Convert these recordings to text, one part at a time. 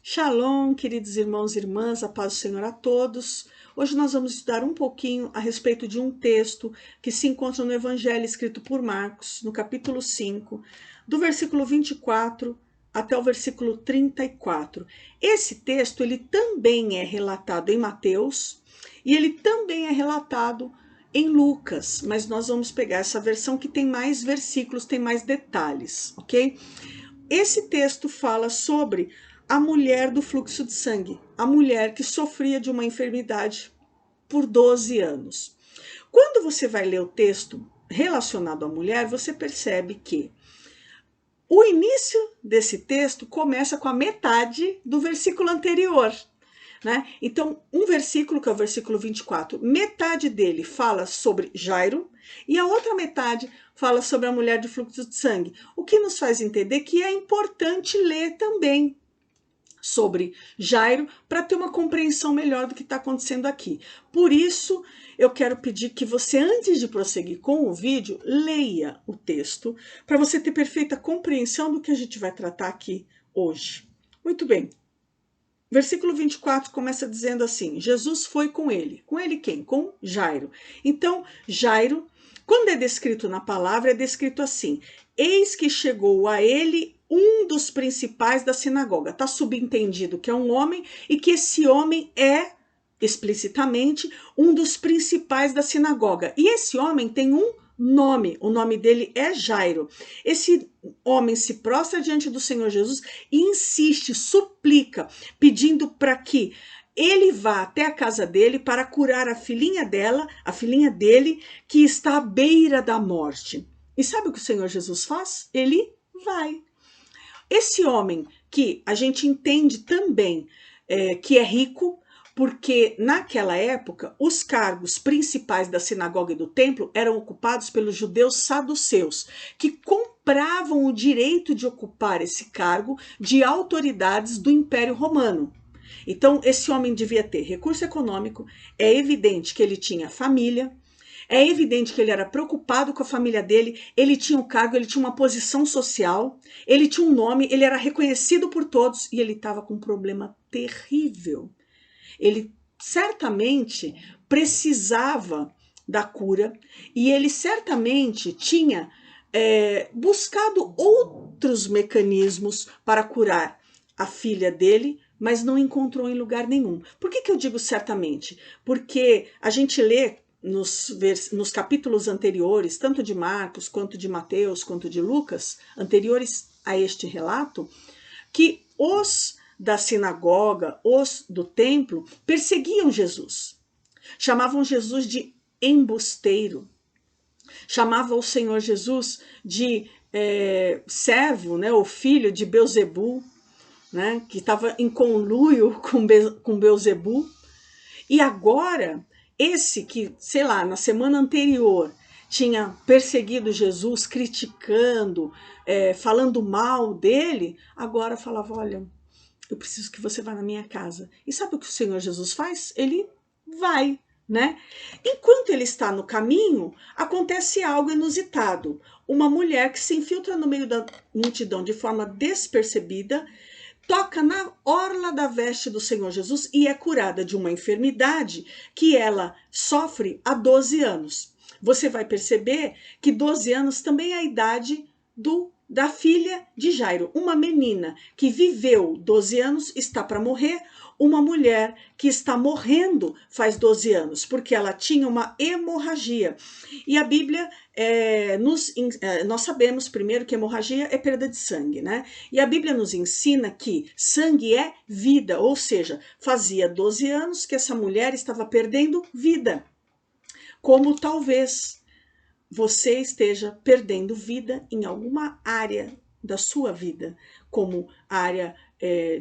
Shalom, queridos irmãos e irmãs, a paz do Senhor a todos. Hoje nós vamos estudar um pouquinho a respeito de um texto que se encontra no Evangelho escrito por Marcos, no capítulo 5, do versículo 24 até o versículo 34. Esse texto ele também é relatado em Mateus e ele também é relatado em Lucas, mas nós vamos pegar essa versão que tem mais versículos, tem mais detalhes, ok? Esse texto fala sobre a mulher do fluxo de sangue, a mulher que sofria de uma enfermidade por 12 anos. Quando você vai ler o texto relacionado à mulher, você percebe que o início desse texto começa com a metade do versículo anterior, né? Então, um versículo, que é o versículo 24, metade dele fala sobre Jairo e a outra metade fala sobre a mulher de fluxo de sangue, o que nos faz entender que é importante ler também sobre Jairo para ter uma compreensão melhor do que está acontecendo aqui. Por isso, eu quero pedir que você, antes de prosseguir com o vídeo, leia o texto para você ter perfeita compreensão do que a gente vai tratar aqui hoje. Muito bem. Versículo 24 começa dizendo assim: Jesus foi com ele. Com ele quem? Com Jairo. Então, Jairo, quando é descrito na palavra, é descrito assim: eis que chegou a ele um dos principais da sinagoga. Está subentendido que é um homem e que esse homem é explicitamente um dos principais da sinagoga. E esse homem tem um nome, o nome dele é Jairo. Esse homem se prostra diante do Senhor Jesus e insiste, suplica, pedindo para que ele vá até a casa dele para curar a filhinha dele, que está à beira da morte. E sabe o que o Senhor Jesus faz? Ele vai. Esse homem, que a gente entende também que é rico, porque naquela época os cargos principais da sinagoga e do templo eram ocupados pelos judeus saduceus, que compravam o direito de ocupar esse cargo de autoridades do Império Romano. Então, esse homem devia ter recurso econômico, é evidente que ele tinha família, é evidente que ele era preocupado com a família dele, ele tinha um cargo, ele tinha uma posição social, ele tinha um nome, ele era reconhecido por todos e ele estava com um problema terrível. Ele certamente precisava da cura e ele certamente tinha buscado outros mecanismos para curar a filha dele, mas não encontrou em lugar nenhum. Por que eu digo certamente? Porque a gente lê nos capítulos anteriores, tanto de Marcos, quanto de Mateus, quanto de Lucas, anteriores a este relato, que os da sinagoga, os do templo, perseguiam Jesus. Chamavam Jesus de embusteiro. Chamavam o Senhor Jesus de servo, né, o filho de Belzebu, né, que estava em conluio com Belzebu. E agora, esse que, sei lá, na semana anterior tinha perseguido Jesus, criticando, falando mal dele, agora falava: olha, eu preciso que você vá na minha casa. E sabe o que o Senhor Jesus faz? Ele vai, né? Enquanto ele está no caminho, acontece algo inusitado. Uma mulher que se infiltra no meio da multidão de forma despercebida, toca na orla da veste do Senhor Jesus e é curada de uma enfermidade que ela sofre há 12 anos. Você vai perceber que 12 anos também é a idade da filha de Jairo, uma menina que viveu 12 anos, está para morrer, uma mulher que está morrendo faz 12 anos, porque ela tinha uma hemorragia. E a Bíblia, nós sabemos primeiro que hemorragia é perda de sangue, né? E a Bíblia nos ensina que sangue é vida, ou seja, fazia 12 anos que essa mulher estava perdendo vida. Como talvez você esteja perdendo vida em alguma área da sua vida, como área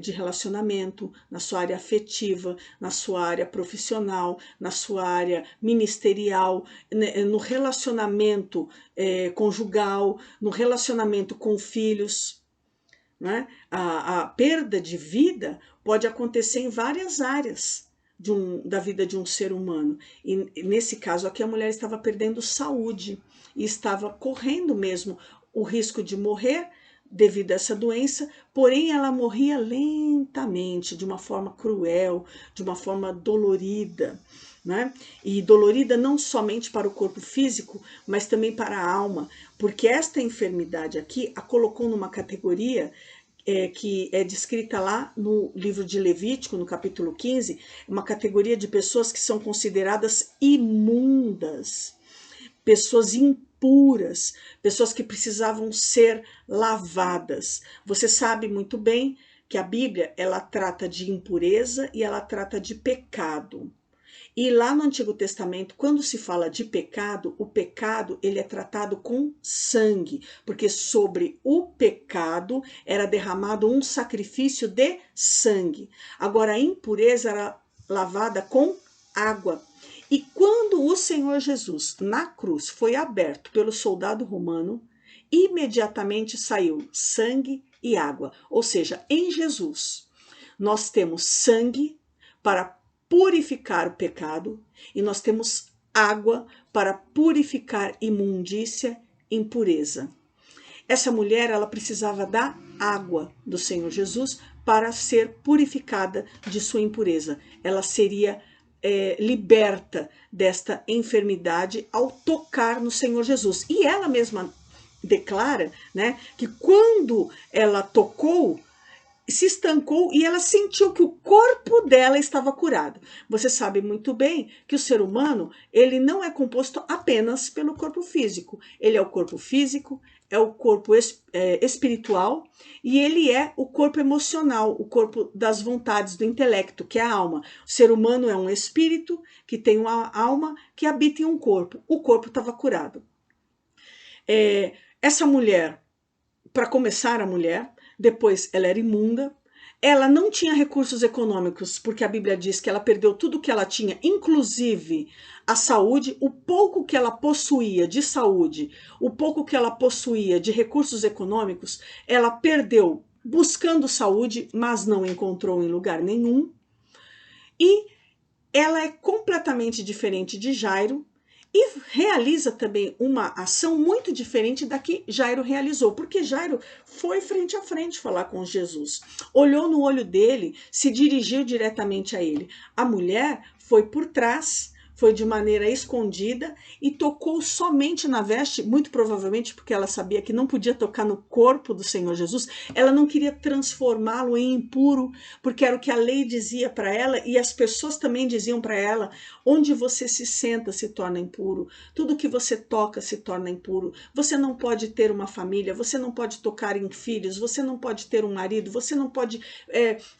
de relacionamento, na sua área afetiva, na sua área profissional, na sua área ministerial, no relacionamento conjugal, no relacionamento com filhos. Né? A perda de vida pode acontecer em várias áreas da vida de um ser humano. E nesse caso aqui, a mulher estava perdendo saúde e estava correndo mesmo o risco de morrer devido a essa doença, porém ela morria lentamente, de uma forma cruel, de uma forma dolorida, né? E dolorida não somente para o corpo físico, mas também para a alma, porque esta enfermidade aqui a colocou numa categoria que é descrita lá no livro de Levítico, no capítulo 15, uma categoria de pessoas que são consideradas imundas, pessoas impuras, pessoas que precisavam ser lavadas. Você sabe muito bem que a Bíblia, ela trata de impureza e ela trata de pecado. E lá no Antigo Testamento, quando se fala de pecado, o pecado ele é tratado com sangue, porque sobre o pecado era derramado um sacrifício de sangue. Agora a impureza era lavada com água. E quando o Senhor Jesus na cruz foi aberto pelo soldado romano, imediatamente saiu sangue e água. Ou seja, em Jesus nós temos sangue para purificar o pecado e nós temos água para purificar imundícia, impureza. Essa mulher, ela precisava da água do Senhor Jesus para ser purificada de sua impureza. Ela seria liberta desta enfermidade ao tocar no Senhor Jesus. E ela mesma declara, né, que quando ela tocou, se estancou e ela sentiu que o corpo dela estava curado. Você sabe muito bem que o ser humano, ele não é composto apenas pelo corpo físico. Ele é o corpo físico, é o corpo espiritual e ele é o corpo emocional, o corpo das vontades, do intelecto, que é a alma. O ser humano é um espírito que tem uma alma que habita em um corpo. O corpo estava curado. Essa mulher, para começar a mulher, depois ela era imunda, ela não tinha recursos econômicos, porque a Bíblia diz que ela perdeu tudo que ela tinha, inclusive a saúde, o pouco que ela possuía de saúde, o pouco que ela possuía de recursos econômicos, ela perdeu buscando saúde, mas não encontrou em lugar nenhum. E ela é completamente diferente de Jairo, e realiza também uma ação muito diferente da que Jairo realizou, porque Jairo foi frente a frente falar com Jesus, olhou no olho dele, se dirigiu diretamente a ele. A mulher foi por trás, foi de maneira escondida e tocou somente na veste, muito provavelmente porque ela sabia que não podia tocar no corpo do Senhor Jesus. Ela não queria transformá-lo em impuro, porque era o que a lei dizia para ela e as pessoas também diziam para ela: onde você se senta se torna impuro, tudo que você toca se torna impuro, você não pode ter uma família, você não pode tocar em filhos, você não pode ter um marido, você não pode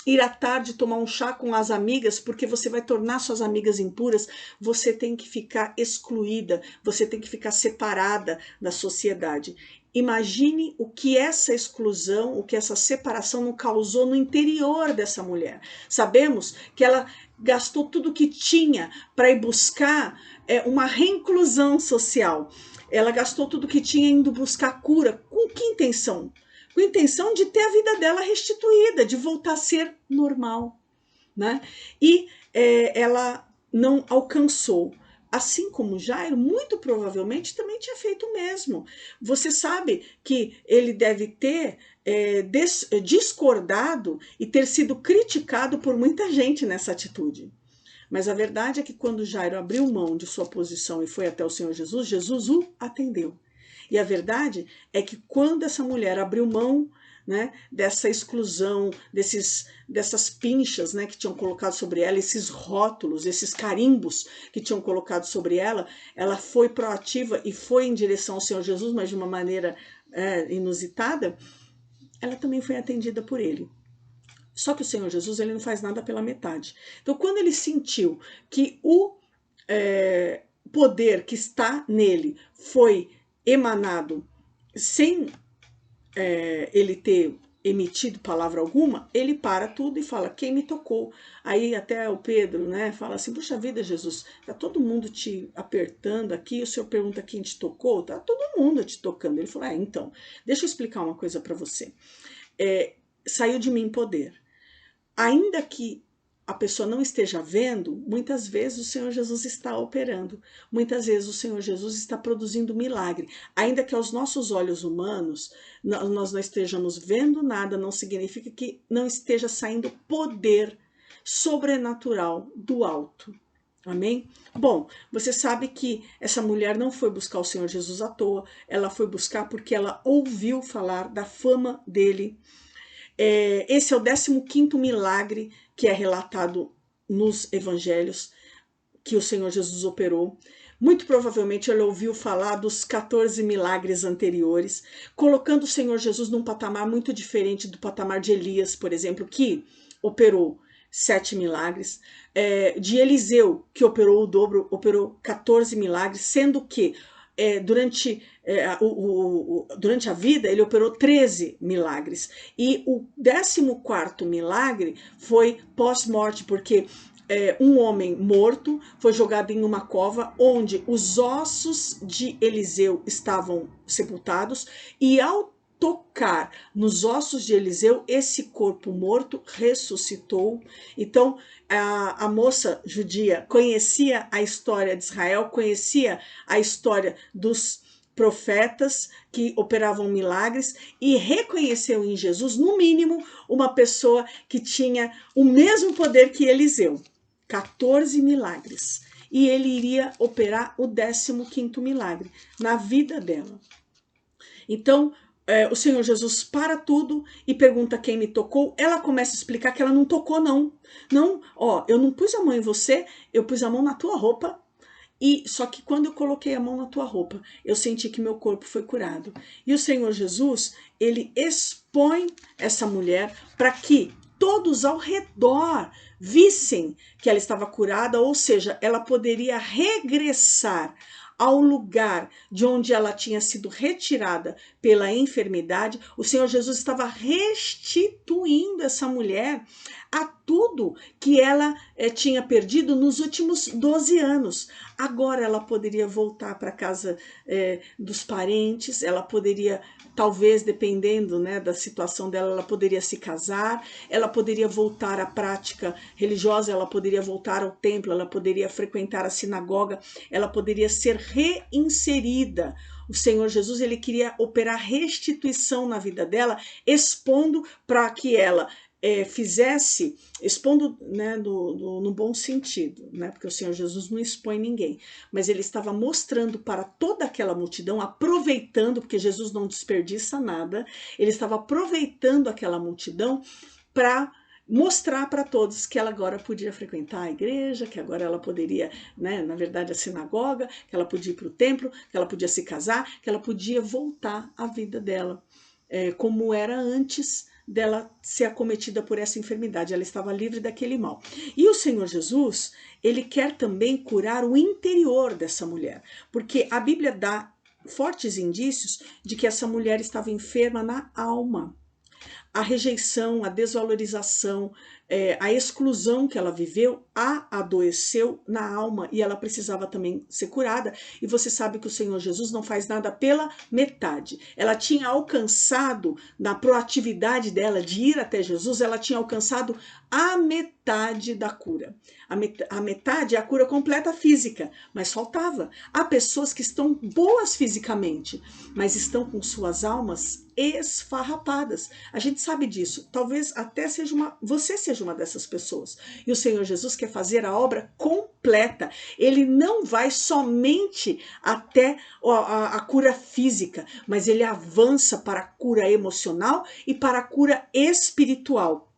ir à tarde tomar um chá com as amigas, porque você vai tornar suas amigas impuras. Você tem que ficar excluída, você tem que ficar separada da sociedade. Imagine o que essa exclusão, o que essa separação não causou no interior dessa mulher. Sabemos que ela gastou tudo que tinha para ir buscar uma reinclusão social. Ela gastou tudo que tinha indo buscar cura. Com que intenção? Com a intenção de ter a vida dela restituída, de voltar a ser normal, né? E ela não alcançou. Assim como Jairo, muito provavelmente também tinha feito o mesmo. Você sabe que ele deve ter discordado e ter sido criticado por muita gente nessa atitude. Mas a verdade é que quando Jairo abriu mão de sua posição e foi até o Senhor Jesus, Jesus o atendeu. E a verdade é que quando essa mulher abriu mão, né, dessa exclusão, dessas pinchas, né, que tinham colocado sobre ela, esses rótulos, esses carimbos que tinham colocado sobre ela, ela foi proativa e foi em direção ao Senhor Jesus, mas de uma maneira inusitada. Ela também foi atendida por ele. Só que o Senhor Jesus, ele não faz nada pela metade. Então, quando ele sentiu que o poder que está nele foi emanado sem ele ter emitido palavra alguma, ele para tudo e fala: quem me tocou? Aí até o Pedro, né, fala assim: puxa vida, Jesus, tá todo mundo te apertando aqui, o Senhor pergunta quem te tocou? Tá todo mundo te tocando. Ele falou: então, deixa eu explicar uma coisa para você. Saiu de mim poder. Ainda que a pessoa não esteja vendo, muitas vezes o Senhor Jesus está operando, muitas vezes o Senhor Jesus está produzindo milagre. Ainda que aos nossos olhos humanos nós não estejamos vendo nada, não significa que não esteja saindo poder sobrenatural do alto. Amém? Bom, você sabe que essa mulher não foi buscar o Senhor Jesus à toa, ela foi buscar porque ela ouviu falar da fama dele. Esse é o 15º milagre que é relatado nos evangelhos que o Senhor Jesus operou. Muito provavelmente ele ouviu falar dos 14 milagres anteriores, colocando o Senhor Jesus num patamar muito diferente do patamar de Elias, por exemplo, que operou 7 milagres, de Eliseu, que operou o dobro, operou 14 milagres, sendo que durante a vida ele operou 13 milagres. E o 14º milagre foi pós-morte, porque um homem morto foi jogado em uma cova onde os ossos de Eliseu estavam sepultados, e ao tocar nos ossos de Eliseu, esse corpo morto ressuscitou. Então, a moça judia conhecia a história de Israel, conhecia a história dos profetas que operavam milagres e reconheceu em Jesus, no mínimo, uma pessoa que tinha o mesmo poder que Eliseu. 14 milagres. E ele iria operar o 15º milagre na vida dela. Então, o Senhor Jesus para tudo e pergunta quem me tocou. Ela começa a explicar que ela não tocou, não. Não, eu não pus a mão em você, eu pus a mão na tua roupa. E só que quando eu coloquei a mão na tua roupa, eu senti que meu corpo foi curado. E o Senhor Jesus, ele expõe essa mulher para que todos ao redor vissem que ela estava curada, ou seja, ela poderia regressar ao lugar de onde ela tinha sido retirada pela enfermidade. O Senhor Jesus estava restituindo essa mulher a tudo que ela tinha perdido nos últimos 12 anos. Agora ela poderia voltar para a casa dos parentes, ela poderia, talvez, dependendo, né, da situação dela, ela poderia se casar, ela poderia voltar à prática religiosa, ela poderia voltar ao templo, ela poderia frequentar a sinagoga, ela poderia ser reinserida. O Senhor Jesus, ele queria operar restituição na vida dela, expondo para que ela fizesse, expondo, né, no bom sentido, né, porque o Senhor Jesus não expõe ninguém, mas ele estava mostrando para toda aquela multidão, aproveitando, porque Jesus não desperdiça nada, ele estava aproveitando aquela multidão para mostrar para todos que ela agora podia frequentar a igreja, que agora ela poderia, né, na verdade, a sinagoga, que ela podia ir para o templo, que ela podia se casar, que ela podia voltar à vida dela, como era antes dela ser acometida por essa enfermidade. Ela estava livre daquele mal. E o Senhor Jesus, ele quer também curar o interior dessa mulher, porque a Bíblia dá fortes indícios de que essa mulher estava enferma na alma. A rejeição, a desvalorização, a exclusão que ela viveu a adoeceu na alma e ela precisava também ser curada. E você sabe que o Senhor Jesus não faz nada pela metade. Ela tinha alcançado, na proatividade dela de ir até Jesus, ela tinha alcançado a metade da cura. A metade é a cura completa física, mas faltava. Há pessoas que estão boas fisicamente, mas estão com suas almas esfarrapadas. A gente sabe disso. Talvez até você seja uma dessas pessoas. E o Senhor Jesus quer fazer a obra completa. Ele não vai somente até a cura física, mas ele avança para a cura emocional e para a cura espiritual.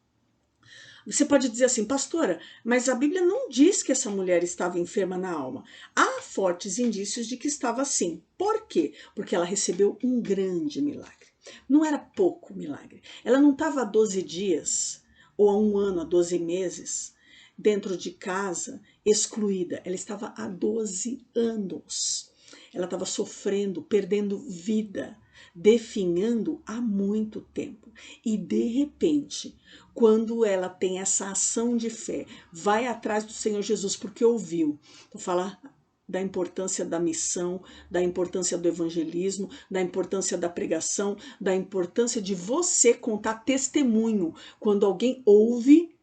Você pode dizer assim, pastora, mas a Bíblia não diz que essa mulher estava enferma na alma. Há fortes indícios de que estava assim. Por quê? Porque ela recebeu um grande milagre. Não era pouco milagre. Ela não estava há 12 dias, ou há 1 ano, há 12 meses, dentro de casa, excluída. Ela estava há 12 anos. Ela estava sofrendo, perdendo vida, definhando há muito tempo. E de repente, quando ela tem essa ação de fé, vai atrás do Senhor Jesus porque ouviu. Vou falar da importância da missão, da importância do evangelismo, da importância da pregação, da importância de você contar testemunho. Quando alguém ouve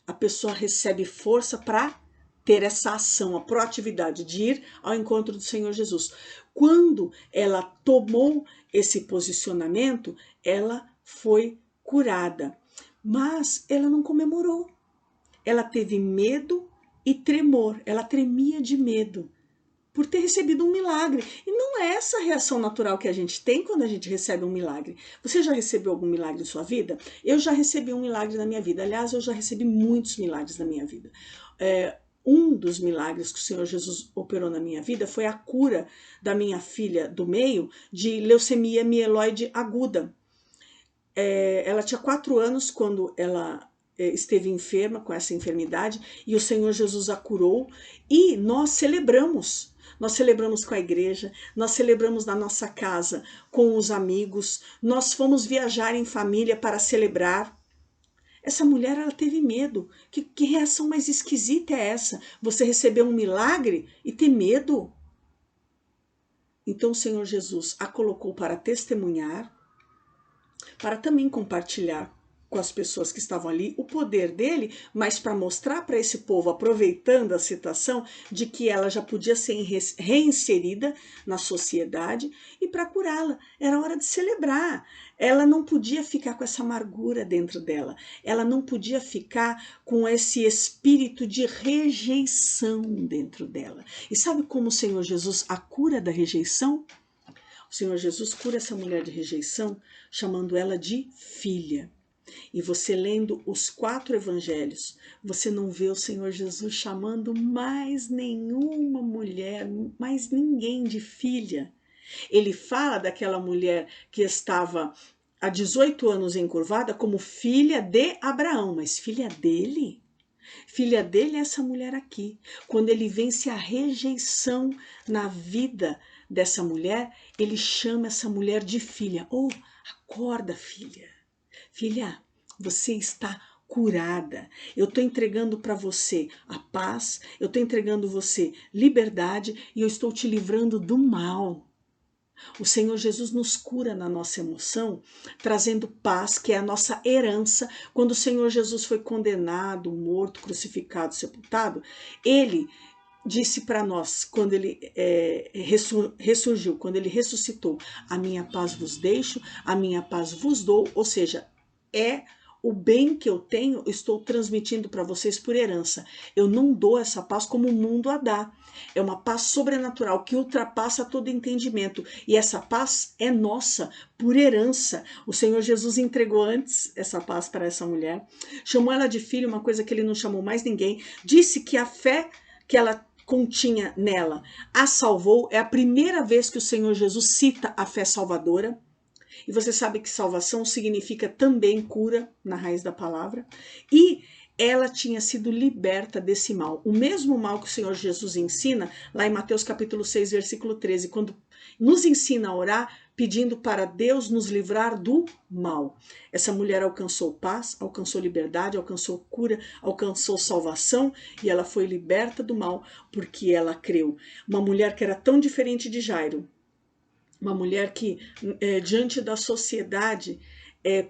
a pessoa recebe força para ter essa ação, a proatividade de ir ao encontro do Senhor Jesus. Quando ela tomou esse posicionamento, ela foi curada. Mas ela não comemorou. Ela teve medo e tremor. Ela tremia de medo por ter recebido um milagre. E não é essa a reação natural que a gente tem quando a gente recebe um milagre. Você já recebeu algum milagre em sua vida? Eu já recebi um milagre na minha vida. Aliás, eu já recebi muitos milagres na minha vida. Um dos milagres que o Senhor Jesus operou na minha vida foi a cura da minha filha do meio de leucemia mieloide aguda. Ela tinha 4 anos quando ela esteve enferma com essa enfermidade e o Senhor Jesus a curou e nós celebramos. Nós celebramos com a igreja, nós celebramos na nossa casa com os amigos, nós fomos viajar em família para celebrar. Essa mulher, ela teve medo. Que reação mais esquisita é essa? Você recebeu um milagre e ter medo? Então o Senhor Jesus a colocou para testemunhar, para também compartilhar com as pessoas que estavam ali o poder dele, mas para mostrar para esse povo, aproveitando a situação, de que ela já podia ser reinserida na sociedade e para curá-la. Era hora de celebrar. Ela não podia ficar com essa amargura dentro dela. Ela não podia ficar com esse espírito de rejeição dentro dela. E sabe como o Senhor Jesus a cura da rejeição? O Senhor Jesus cura essa mulher de rejeição, chamando ela de filha. E você lendo os 4 evangelhos, você não vê o Senhor Jesus chamando mais nenhuma mulher, mais ninguém de filha. Ele fala daquela mulher que estava há 18 anos encurvada como filha de Abraão, mas filha dele? Filha dele é essa mulher aqui. Quando ele vence a rejeição na vida dessa mulher, ele chama essa mulher de filha. Oh, acorda, filha. Filha, você está curada. Eu estou entregando para você a paz, eu estou entregando você liberdade e eu estou te livrando do mal. O Senhor Jesus nos cura na nossa emoção, trazendo paz, que é a nossa herança. Quando o Senhor Jesus foi condenado, morto, crucificado, sepultado, ele disse para nós, quando ele ressurgiu, quando ele ressuscitou, a minha paz vos deixo, a minha paz vos dou, ou seja, o bem que eu tenho, eu estou transmitindo para vocês por herança. Eu não dou essa paz como o mundo a dá. É uma paz sobrenatural que ultrapassa todo entendimento. E essa paz é nossa, por herança. O Senhor Jesus entregou antes essa paz para essa mulher. Chamou ela de filha, uma coisa que ele não chamou mais ninguém. Disse que a fé que ela continha nela a salvou. É a primeira vez que o Senhor Jesus cita a fé salvadora. E você sabe que salvação significa também cura, na raiz da palavra. E ela tinha sido liberta desse mal. O mesmo mal que o Senhor Jesus ensina, lá em Mateus capítulo 6, versículo 13, quando nos ensina a orar, pedindo para Deus nos livrar do mal. Essa mulher alcançou paz, alcançou liberdade, alcançou cura, alcançou salvação e ela foi liberta do mal porque ela creu. Uma mulher que era tão diferente de Jairo, uma mulher que, diante da sociedade,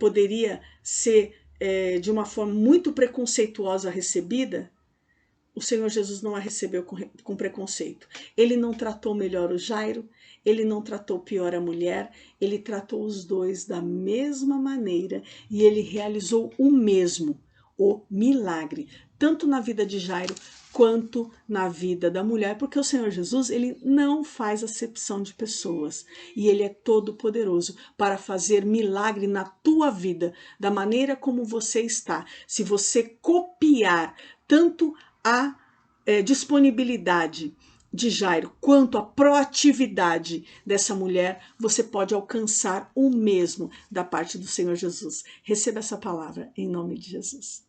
poderia ser, de uma forma muito preconceituosa, recebida, o Senhor Jesus não a recebeu com preconceito. Ele não tratou melhor o Jairo, ele não tratou pior a mulher, ele tratou os dois da mesma maneira e ele realizou o mesmo, o milagre, tanto na vida de Jairo quanto na vida da mulher, porque o Senhor Jesus, ele não faz acepção de pessoas e ele é todo poderoso para fazer milagre na tua vida, da maneira como você está. Se você copiar tanto a disponibilidade de Jairo quanto a proatividade dessa mulher, você pode alcançar o mesmo da parte do Senhor Jesus. Receba essa palavra em nome de Jesus.